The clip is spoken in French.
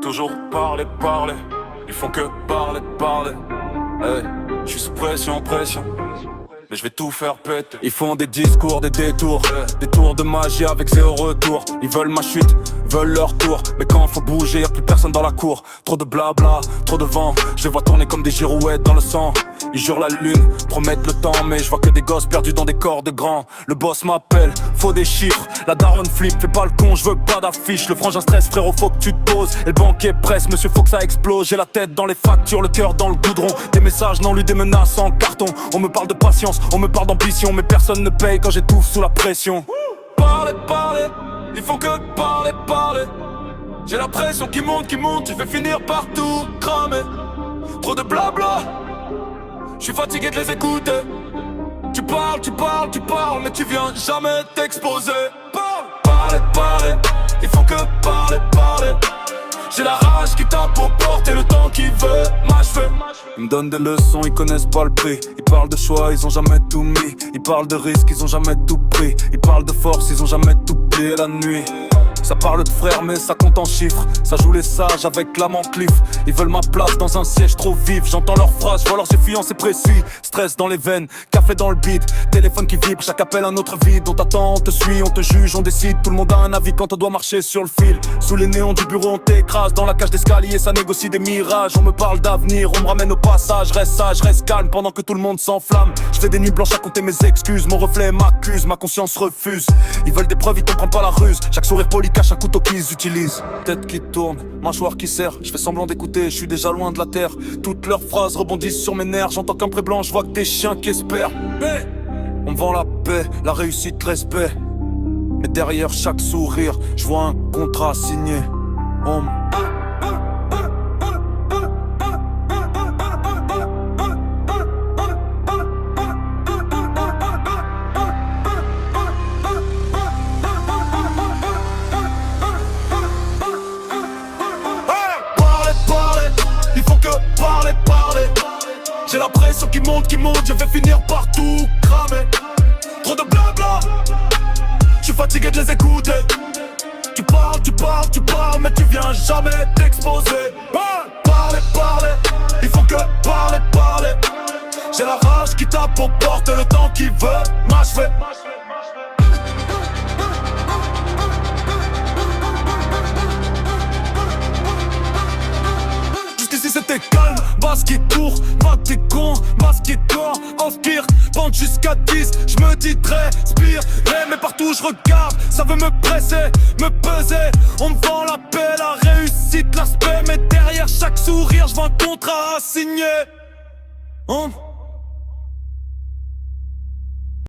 toujours parler, parler. Ils font que parler, parler. Hey, je suis sous pression, pression. Mais je vais tout faire péter. Ils font des discours, des détours, des tours de magie avec zéro retour. Ils veulent ma chute, veulent leur tour. Mais quand faut bouger, y'a plus personne dans la cour. Trop de blabla, trop de vent. Je les vois tourner comme des girouettes dans le sang. Ils jurent la lune, promettent le temps. Mais je vois que des gosses perdus dans des corps de grands. Le boss m'appelle, faut des chiffres. La daronne flip, fais pas le con, je veux pas d'affiche. Le frangin stress, frérot, faut que tu te poses. Et le banquier presse, monsieur, faut que ça explose. J'ai la tête dans les factures, le cœur dans le goudron. Des messages, non, lui des menaces en carton. On me parle de patience, on me parle d'ambition. Mais personne ne paye quand j'étouffe sous la pression. Parler, parler, ils font que parler, parler. J'ai la pression qui monte, je vais finir par tout cramer. Trop de blabla, je suis fatigué de les écouter. Tu parles, tu parles, tu parles, mais tu viens jamais t'exposer. Parler, parler, ils font que parler, parler. J'ai la rage qui tape pour porter le temps qui veut m'achever. Ils me donnent des leçons, ils connaissent pas le prix. Ils parlent de choix, ils ont jamais tout mis. Ils parlent de risques, ils ont jamais tout pris. Ils parlent de force, ils ont jamais tout plié la nuit. Ça parle de frères mais ça compte en chiffres. Ça joue les sages avec l'âme en cliff. Ils veulent ma place dans un siège trop vif. J'entends leurs phrases, je vois leurs yeux fuyants, c'est précis. Stress dans les veines, café dans le beat. Téléphone qui vibre, chaque appel un autre vide. On t'attend, on te suit, on te juge, on décide. Tout le monde a un avis quand on doit marcher sur le fil. Sous les néons du bureau on t'écrase. Dans la cage d'escalier ça négocie des mirages. On me parle d'avenir, on me ramène au passage. Reste sage, reste calme pendant que tout le monde s'enflamme. Je fais des nuits blanches à compter mes excuses. Mon reflet m'accuse, ma conscience refuse. Ils veulent des preuves, ils comprennent pas la ruse. Chaque sourire poli cache un couteau qu'ils utilisent. Tête qui tourne, mâchoire qui serre. Je fais semblant d'écouter, je suis déjà loin de la terre. Toutes leurs phrases rebondissent sur mes nerfs. J'entends qu'un pré blanc, je vois que des chiens qui espèrent. On me vend la paix, la réussite, respect. Mais derrière chaque sourire, je vois un contrat signé. Parler, parler. J'ai la pression qui monte, je vais finir par tout cramer. Trop de blabla, je suis fatigué de les écouter. Tu parles, tu parles, tu parles, mais tu viens jamais t'exposer. Parler, parler, il faut que parler, parler. J'ai la rage qui tape pour porter le temps qui veut m'achever. Jusqu'ici c'était calme, basse qui tourne, pas t'es con, basse qui dort, inspire, pente jusqu'à 10, je me dis respire, mais partout je regarde, ça veut me presser, me peser, on me vend la paix, la réussite, l'aspect, mais derrière chaque sourire, je vois un contrat à signer.